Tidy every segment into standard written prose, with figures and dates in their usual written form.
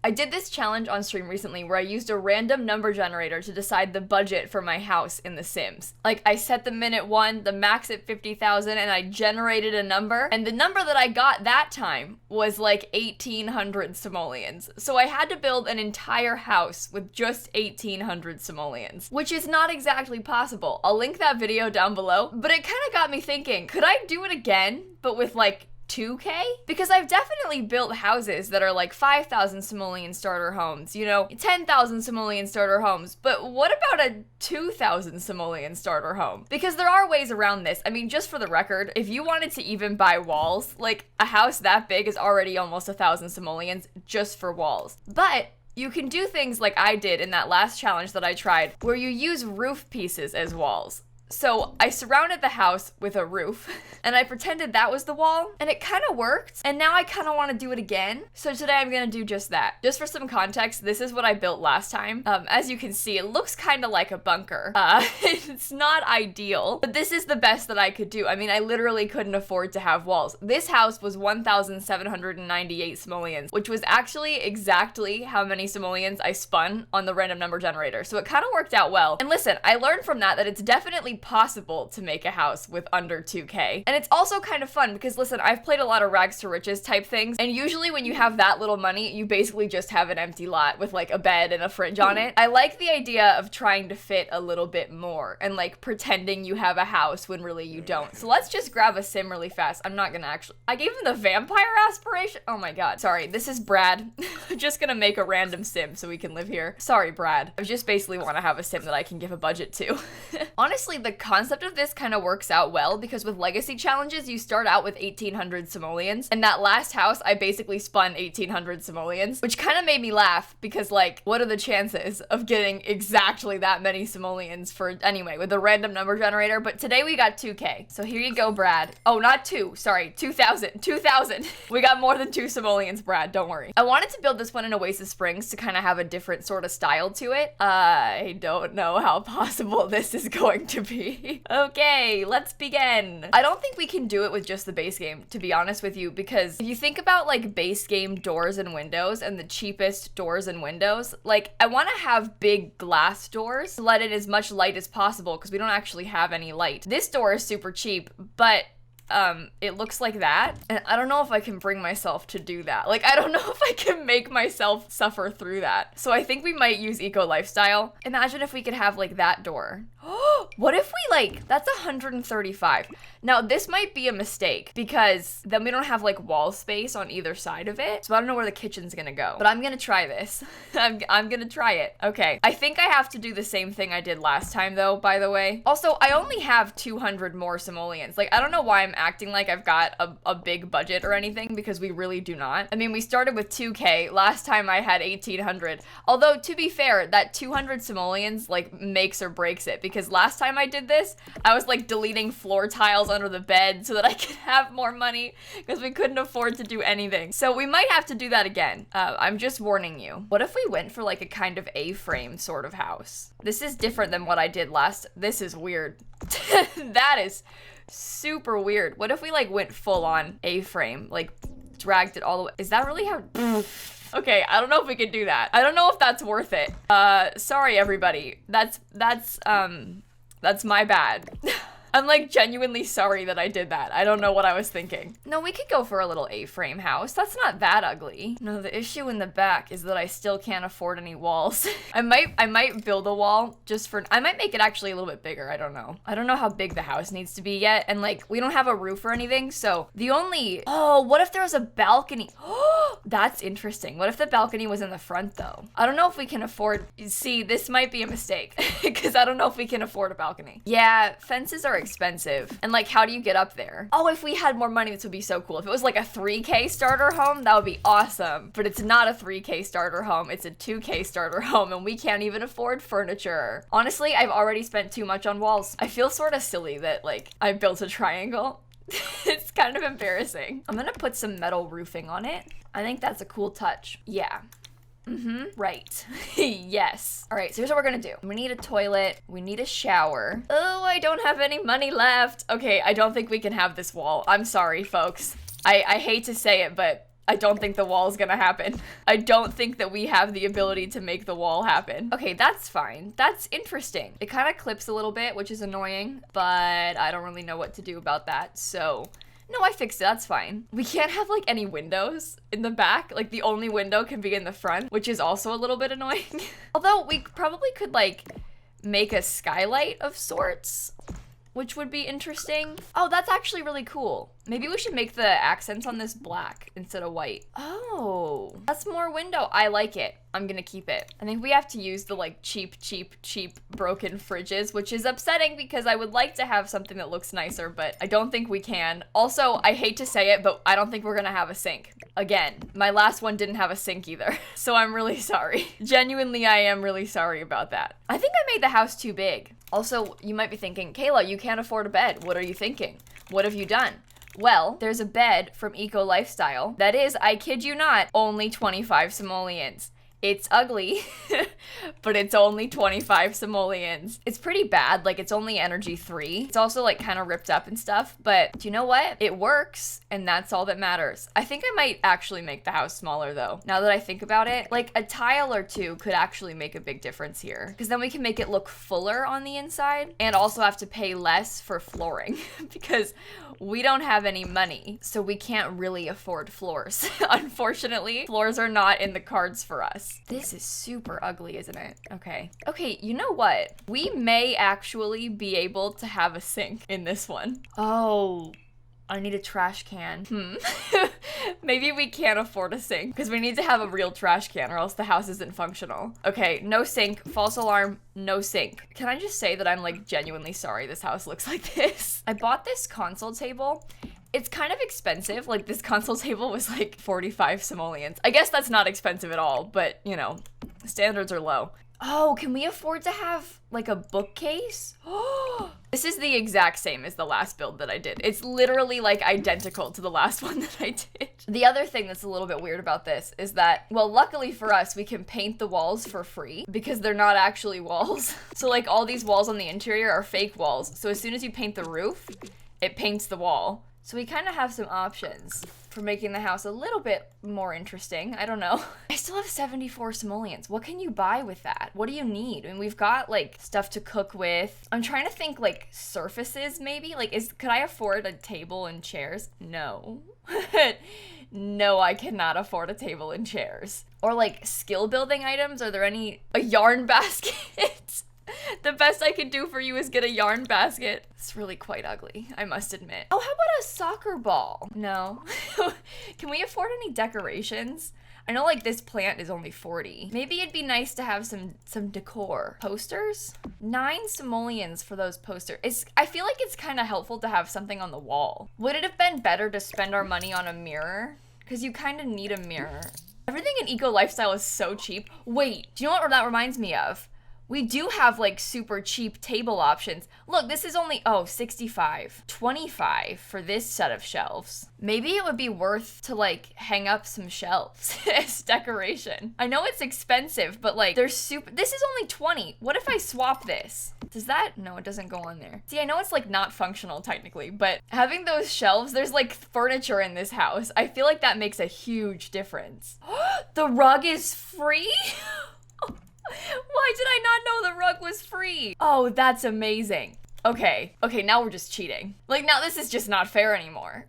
I did this challenge on stream recently where I used a random number generator to decide the budget for my house in The Sims. Like, I set the min at 1, the max at 50,000, and I generated a number, and the number that I got that time was like 1,800 simoleons. So I had to build an entire house with just 1,800 simoleons, which is not exactly possible. I'll link that video down below, but it kind of got me thinking, could I do it again, but with like 2K? Because I've definitely built houses that are like 5,000 simoleon starter homes, you know, 10,000 simoleon starter homes, but what about a 2,000 simoleon starter home? Because there are ways around this. I mean, just for the record, if you wanted to even buy walls, like a house that big is already almost 1,000 simoleons just for walls. But you can do things like I did in that last challenge that I tried, where you use roof pieces as walls. So I surrounded the house with a roof and I pretended that was the wall and it kind of worked, and now I kind of want to do it again. So today I'm gonna do just that. Just for some context, this is what I built last time. As you can see, it looks kind of like a bunker. It's not ideal, but this is the best that I could do. I mean, I literally couldn't afford to have walls. This house was 1,798 simoleons, which was actually exactly how many simoleons I spun on the random number generator. So it kind of worked out well. And listen, I learned from that it's definitely possible to make a house with under 2K. And it's also kind of fun because, listen, I've played a lot of rags to riches type things, and usually when you have that little money, you basically just have an empty lot with like a bed and a fridge on it. I like the idea of trying to fit a little bit more and like pretending you have a house when really you don't. So let's just grab a sim really fast. I'm not gonna actually, I gave him the vampire aspiration. Oh my god. Sorry, this is Brad. I'm just gonna make a random sim so we can live here. Sorry, Brad. I just basically want to have a sim that I can give a budget to. Honestly, the concept of this kind of works out well because with legacy challenges, you start out with 1,800 simoleons, and that last house, I basically spun 1,800 simoleons, which kind of made me laugh because, like, what are the chances of getting exactly that many simoleons for, anyway, with a random number generator? But today we got 2K. So here you go, Brad. Oh, not 2, sorry, 2,000, 2,000. We got more than 2 simoleons, Brad, don't worry. I wanted to build this one in Oasis Springs to kind of have a different sort of style to it. I don't know how possible this is going to be. Okay, let's begin. I don't think we can do it with just the base game, to be honest with you, because if you think about like base game doors and windows and the cheapest doors and windows, like I want to have big glass doors to let in as much light as possible because we don't actually have any light. This door is super cheap, but it looks like that, and I don't know if I can bring myself to do that. Like, I don't know if I can make myself suffer through that. So I think we might use eco lifestyle. Imagine if we could have like that door. What if we like, that's 135. Now this might be a mistake because then we don't have like wall space on either side of it. So I don't know where the kitchen's gonna go, but I'm gonna try this. I'm gonna try it. Okay, I think I have to do the same thing I did last time though, by the way. Also, I only have 200 more simoleons. Like, I don't know why I'm acting like I've got a big budget or anything because we really do not. I mean, we started with 2K. Last time I had 1,800. Although, to be fair, that 200 simoleons like makes or breaks it because last time I did this, I was like deleting floor tiles under the bed so that I could have more money because we couldn't afford to do anything. So we might have to do that again. I'm just warning you. What if we went for like a kind of A-frame sort of house? This is different than what I did last. This is weird. That is super weird. What if we like went full on A-frame, like dragged it all the way? Is that really how? Okay, I don't know if we could do that. I don't know if that's worth it. Sorry everybody. That's my bad. I'm like genuinely sorry that I did that. I don't know what I was thinking. No, we could go for a little A-frame house. That's not that ugly. No, the issue in the back is that I still can't afford any walls. I might build a wall just for, I might make it actually a little bit bigger. I don't know. I don't know how big the house needs to be yet. And like, we don't have a roof or anything. So the only, oh, what if there was a balcony? Oh, that's interesting. What if the balcony was in the front though? I don't know if we can afford, see, this might be a mistake because I don't know if we can afford a balcony. Yeah, fences are expensive. And like, how do you get up there? Oh, if we had more money, this would be so cool. If it was like a 3K starter home, that would be awesome. But it's not a 3K starter home. It's a 2K starter home and we can't even afford furniture. Honestly, I've already spent too much on walls. I feel sort of silly that like I built a triangle. It's kind of embarrassing. I'm gonna put some metal roofing on it. I think that's a cool touch. Yeah. Right. Yes. All right, so here's what we're gonna do. We need a toilet. We need a shower. Oh, I don't have any money left. Okay, I don't think we can have this wall. I'm sorry, folks. I hate to say it, but I don't think the wall's gonna happen. I don't think that we have the ability to make the wall happen. Okay, that's fine. That's interesting. It kind of clips a little bit, which is annoying, but I don't really know what to do about that, so... No, I fixed it, that's fine. We can't have like any windows in the back. Like the only window can be in the front, which is also a little bit annoying. Although we probably could like make a skylight of sorts, which would be interesting. Oh, that's actually really cool. Maybe we should make the accents on this black instead of white. Oh, that's more window. I like it. I'm gonna keep it. I think we have to use the like cheap broken fridges, which is upsetting because I would like to have something that looks nicer, but I don't think we can. Also, I hate to say it, but I don't think we're gonna have a sink. Again, my last one didn't have a sink either, so I'm really sorry. Genuinely, I am really sorry about that. I think I made the house too big. Also, you might be thinking, Kayla, you can't afford a bed. What are you thinking? What have you done? Well, there's a bed from Eco Lifestyle that is, I kid you not, only 25 simoleons. It's ugly, but it's only 25 simoleons. It's pretty bad, like it's only energy 3. It's also like kind of ripped up and stuff, but do you know what? It works, and that's all that matters. I think I might actually make the house smaller though. Now that I think about it, like a tile or two could actually make a big difference here, because then we can make it look fuller on the inside and also have to pay less for flooring because we don't have any money, so we can't really afford floors. Unfortunately, floors are not in the cards for us. This is super ugly, isn't it? Okay. Okay, you know what? We may actually be able to have a sink in this one. Oh, I need a trash can. Maybe we can't afford a sink because we need to have a real trash can or else the house isn't functional. Okay, no sink, false alarm, no sink. Can I just say that I'm like genuinely sorry this house looks like this? I bought this console table. It's kind of expensive. Like this console table was like 45 simoleons. I guess that's not expensive at all, but you know, standards are low. Oh, can we afford to have like a bookcase? Oh, this is the exact same as the last build that I did. It's literally like identical to the last one that I did. The other thing that's a little bit weird about this is that, well, luckily for us, we can paint the walls for free because they're not actually walls. So like all these walls on the interior are fake walls. So as soon as you paint the roof, it paints the wall. So we kind of have some options for making the house a little bit more interesting. I don't know. I still have 74 simoleons. What can you buy with that? What do you need? I mean, we've got like stuff to cook with. I'm trying to think like surfaces maybe. Like could I afford a table and chairs? No. No, I cannot afford a table and chairs. Or like skill building items. Are there any? A yarn basket? The best I can do for you is get a yarn basket. It's really quite ugly, I must admit. Oh, how about a soccer ball? No. Can we afford any decorations? I know like this plant is only 40. Maybe it'd be nice to have some decor. Posters? 9 simoleons for those posters. I feel like it's kind of helpful to have something on the wall. Would it have been better to spend our money on a mirror? Because you kind of need a mirror. Everything in Eco Lifestyle is so cheap. Wait, do you know what that reminds me of? We do have like super cheap table options. Look, this is only, oh, 65. 25 for this set of shelves. Maybe it would be worth to like hang up some shelves as decoration. I know it's expensive, but like this is only 20. What if I swap this? Does that, no, it doesn't go on there. See, I know it's like not functional technically, but having those shelves, there's like furniture in this house. I feel like that makes a huge difference. The rug is free? Why did I not know the rug was free? Oh, that's amazing. Okay, now we're just cheating. Like, now this is just not fair anymore.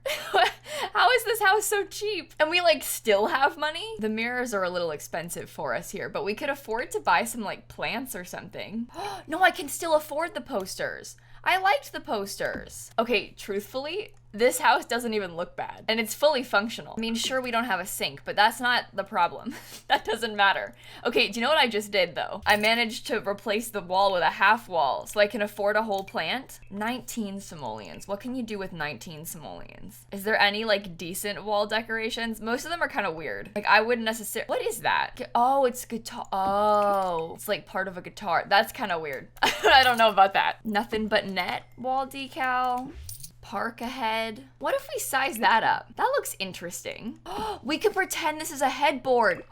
How is this house so cheap? And we, like, still have money? The mirrors are a little expensive for us here, but we could afford to buy some, like, plants or something. No, I can still afford the posters. I liked the posters. Okay, truthfully, this house doesn't even look bad, and it's fully functional. I mean, sure, we don't have a sink, but that's not the problem. That doesn't matter. Okay, do you know what I just did, though? I managed to replace the wall with a half wall, so I can afford a whole plant. 19 simoleons. What can you do with 19 simoleons? Is there any, like, decent wall decorations? Most of them are kind of weird. Like, I wouldn't necessarily... What is that? Oh, it's guitar. Oh, it's, like, part of a guitar. That's kind of weird. I don't know about that. Nothing but net wall decal. Park ahead. What if we size that up? That looks interesting. We could pretend this is a headboard.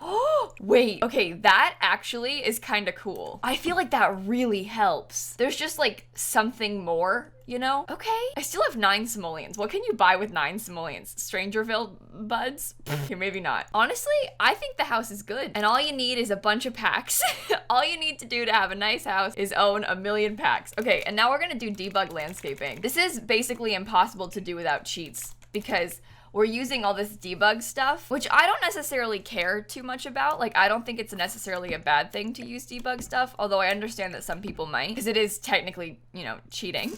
Wait, okay, that actually is kind of cool. I feel like that really helps. There's just like something more you know? Okay. I still have 9 simoleons. What can you buy with 9 simoleons? Strangerville buds? Okay, maybe not. Honestly, I think the house is good. And all you need is a bunch of packs. All you need to do to have a nice house is own 1,000,000 packs. Okay, and now we're gonna do debug landscaping. This is basically impossible to do without cheats because we're using all this debug stuff, which I don't necessarily care too much about. Like, I don't think it's necessarily a bad thing to use debug stuff, although I understand that some people might, because it is technically, you know, cheating.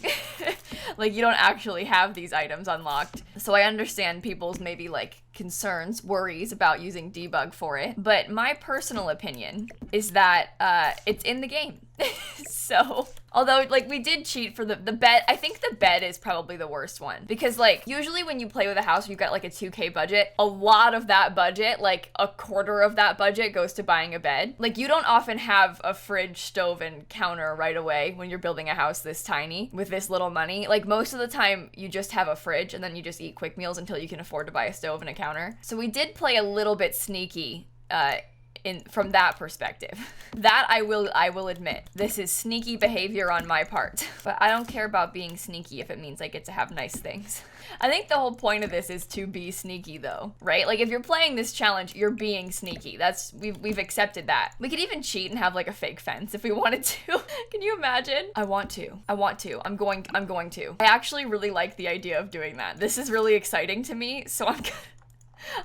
Like, you don't actually have these items unlocked. So I understand people's maybe like concerns, worries about using debug for it. But my personal opinion is that it's in the game. So, although like we did cheat for the bed, I think the bed is probably the worst one because like usually when you play with a house, you've got like a 2K budget. A lot of that budget, like a quarter of that budget goes to buying a bed. Like you don't often have a fridge, stove, and counter right away when you're building a house this tiny with this little money. Like most of the time you just have a fridge and then you just eat quick meals until you can afford to buy a stove and a counter. So we did play a little bit sneaky from that perspective. That I will admit. This is sneaky behavior on my part. But I don't care about being sneaky if it means I get to have nice things. I think the whole point of this is to be sneaky though, right? Like if you're playing this challenge, you're being sneaky. We've accepted that. We could even cheat and have like a fake fence if we wanted to. Can you imagine? I want to. I'm going to. I actually really like the idea of doing that. This is really exciting to me, so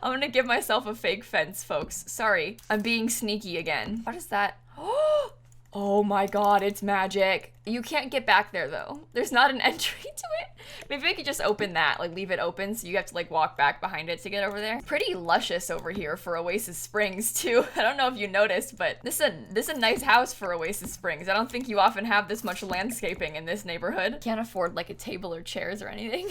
I'm gonna give myself a fake fence, folks. Sorry. I'm being sneaky again. What is that? Oh my god, it's magic. You can't get back there though. There's not an entry to it. Maybe I could just open that, like leave it open so you have to like walk back behind it to get over there. Pretty luscious over here for Oasis Springs too. I don't know if you noticed, but this is a nice house for Oasis Springs. I don't think you often have this much landscaping in this neighborhood. Can't afford like a table or chairs or anything.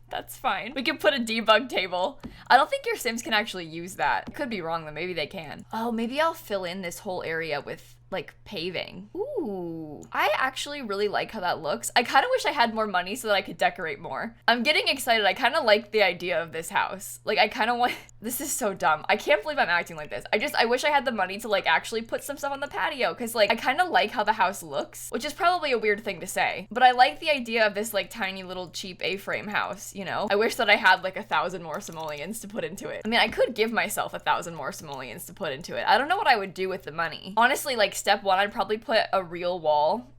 That's fine. We can put a debug table. I don't think your Sims can actually use that. Could be wrong though, maybe they can. Oh, maybe I'll fill in this whole area with like paving. Ooh, I actually really like how that looks. I kind of wish I had more money so that I could decorate more. I'm getting excited. I kind of like the idea of this house. Like I kind of want, this is so dumb. I can't believe I'm acting like this. I wish I had the money to like actually put some stuff on the patio because like I kind of like how the house looks, which is probably a weird thing to say, but I like the idea of this like tiny little cheap A-frame house, you know? I wish that I had like 1,000 more simoleons to put into it. I mean, I could give myself 1,000 more simoleons to put into it. I don't know what I would do with the money. Honestly, like step 1, I'd probably put a real wall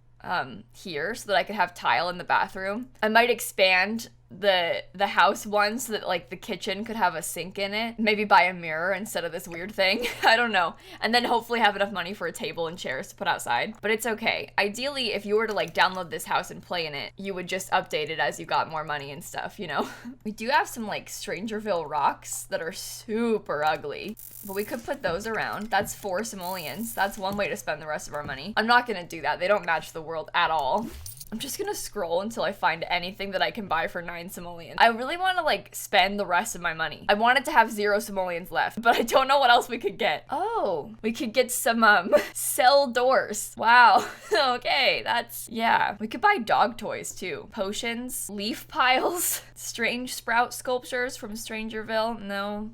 here so that I could have tile in the bathroom. I might expand the house one so that like the kitchen could have a sink in it. Maybe buy a mirror instead of this weird thing. I don't know. And then hopefully have enough money for a table and chairs to put outside. But it's okay. Ideally, if you were to like download this house and play in it, you would just update it as you got more money and stuff, you know? We do have some like Strangerville rocks that are super ugly, but we could put those around. That's 4 simoleons. That's one way to spend the rest of our money. I'm not gonna do that. They don't match the world at all. I'm just gonna scroll until I find anything that I can buy for 9 simoleons. I really want to like spend the rest of my money. I wanted to have 0 simoleons left, but I don't know what else we could get. Oh, we could get some cell doors. Wow. Okay, that's, yeah. We could buy dog toys too. Potions, leaf piles, strange sprout sculptures from Strangerville. No.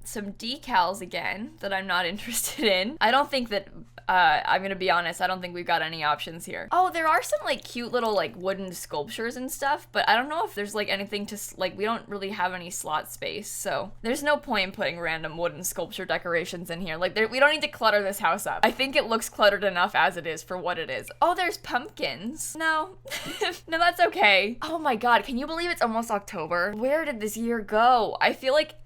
Some decals again that I'm not interested in. I don't think that I'm gonna be honest, I don't think we've got any options here. Oh, there are some like cute little like wooden sculptures and stuff, but I don't know if there's like anything to, like we don't really have any slot space, so there's no point in putting random wooden sculpture decorations in here. Like we don't need to clutter this house up. I think it looks cluttered enough as it is for what it is. Oh, there's pumpkins. No, no, that's okay. Oh my God, can you believe it's almost October? Where did this year go? I feel like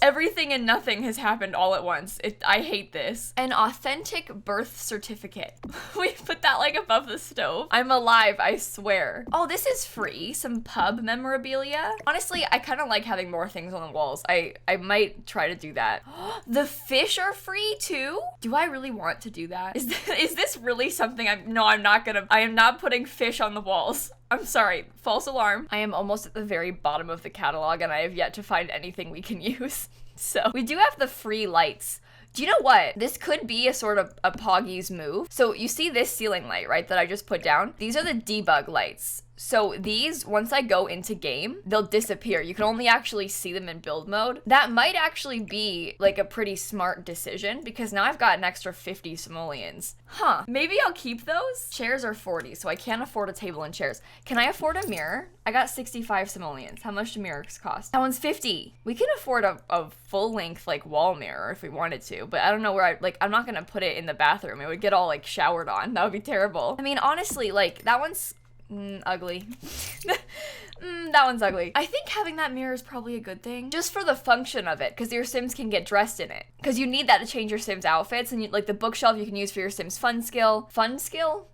everything and nothing has happened all at once. I hate this. An authentic birth certificate. We put that like above the stove. I'm alive, I swear. Oh, this is free. Some pub memorabilia. Honestly, I kind of like having more things on the walls. I might try to do that. The fish are free too? Do I really want to do that? Is this really something I am not putting fish on the walls. I'm sorry, false alarm. I am almost at the very bottom of the catalog and I have yet to find anything we can use. So we do have the free lights. Do you know what? This could be a sort of a Poggy's move. So you see this ceiling light, right, that I just put down? These are the debug lights. So these, once I go into game, they'll disappear. You can only actually see them in build mode. That might actually be like a pretty smart decision because now I've got an extra 50 simoleons. Huh, maybe I'll keep those? Chairs are 40, so I can't afford a table and chairs. Can I afford a mirror? I got 65 simoleons. How much do mirrors cost? That one's 50. We can afford a full length like wall mirror if we wanted to, but I don't know where I'm not gonna put it in the bathroom. It would get all like showered on. That would be terrible. I mean, honestly, like that one's ugly. That one's ugly. I think having that mirror is probably a good thing, just for the function of it, because your Sims can get dressed in it. Because you need that to change your Sims outfits, and like the bookshelf you can use for your Sims fun skill. Fun skill?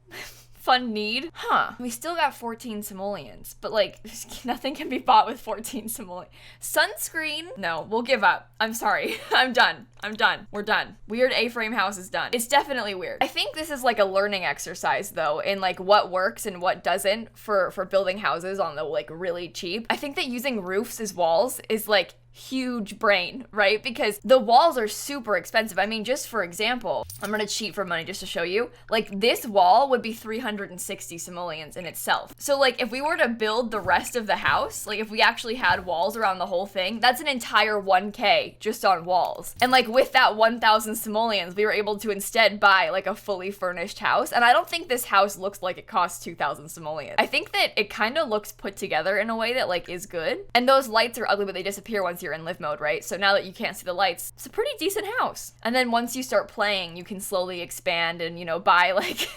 Fun need? Huh. We still got 14 simoleons, but like nothing can be bought with 14 simoleons. Sunscreen? No, we'll give up. I'm sorry. I'm done. We're done. Weird A-frame house is done. It's definitely weird. I think this is like a learning exercise though, in like what works and what doesn't for building houses on the like really cheap. I think that using roofs as walls is like huge brain, right? Because the walls are super expensive. I mean, just for example, I'm gonna cheat for money just to show you. Like this wall would be 360 simoleons in itself. So like if we were to build the rest of the house, like if we actually had walls around the whole thing, that's an entire 1K just on walls. And like with that 1,000 simoleons, we were able to instead buy like a fully furnished house. And I don't think this house looks like it costs 2,000 simoleons. I think that it kind of looks put together in a way that like is good. And those lights are ugly, but they disappear once you're in live mode, right? So now that you can't see the lights, it's a pretty decent house. And then once you start playing, you can slowly expand and, you know, buy like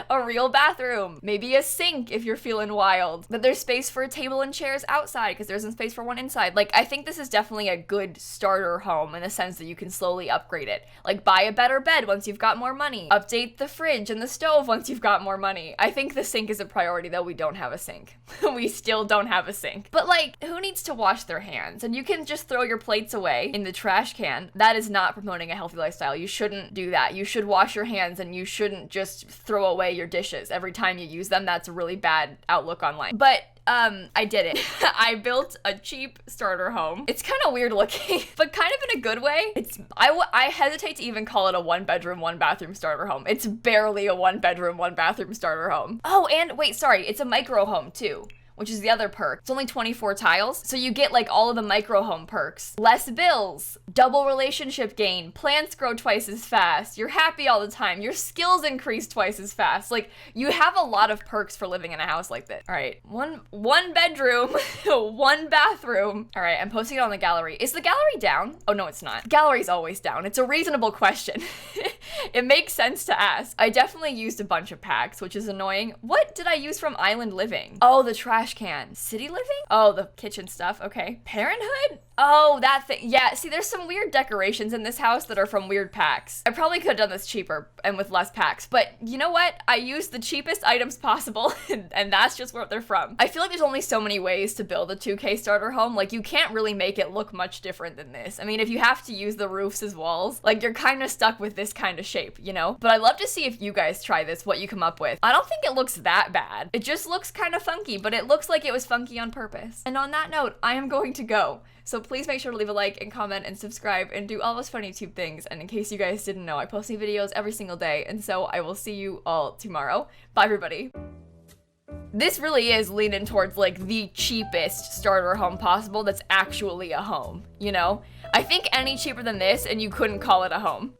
a real bathroom, maybe a sink if you're feeling wild. But there's space for a table and chairs outside because there isn't space for one inside. Like, I think this is definitely a good starter home in the sense that you can slowly upgrade it. Like, buy a better bed once you've got more money. Update the fridge and the stove once you've got more money. I think the sink is a priority, though we don't have a sink. We still don't have a sink. But like, who needs to wash their hands? And you can just throw your plates away in the trash can. That is not promoting a healthy lifestyle. You shouldn't do that. You should wash your hands and you shouldn't just throw away your dishes every time you use them. That's a really bad outlook on life. But I did it. I built a cheap starter home. It's kind of weird looking, but kind of in a good way. I hesitate to even call it a 1-bedroom, 1-bathroom starter home. It's barely a 1-bedroom, 1-bathroom starter home. Oh, and wait, sorry, it's a micro home too, which is the other perk. It's only 24 tiles, so you get like all of the micro home perks. Less bills, double relationship gain, plants grow twice as fast, you're happy all the time, your skills increase twice as fast. Like, you have a lot of perks for living in a house like this. All right, one bedroom, 1 bathroom. All right, I'm posting it on the gallery. Is the gallery down? Oh no, it's not. Gallery's always down. It's a reasonable question. It makes sense to ask. I definitely used a bunch of packs, which is annoying. What did I use from Island Living? Oh, the trash can. City Living? Oh, the kitchen stuff. Okay. Parenthood? Oh, that thing. Yeah, see, there's some weird decorations in this house that are from weird packs. I probably could have done this cheaper and with less packs, but you know what? I used the cheapest items possible, and that's just where they're from. I feel like there's only so many ways to build a 2K starter home. Like, you can't really make it look much different than this. I mean, if you have to use the roofs as walls, like, you're kind of stuck with this kind of shape, you know? But I'd love to see if you guys try this, what you come up with. I don't think it looks that bad. It just looks kind of funky, but it looks like it was funky on purpose. And on that note, I am going to go. So please make sure to leave a like and comment and subscribe and do all those fun YouTube things. And in case you guys didn't know, I post new videos every single day. And so I will see you all tomorrow. Bye, everybody. This really is leaning towards like the cheapest starter home possible that's actually a home, you know? I think any cheaper than this and you couldn't call it a home.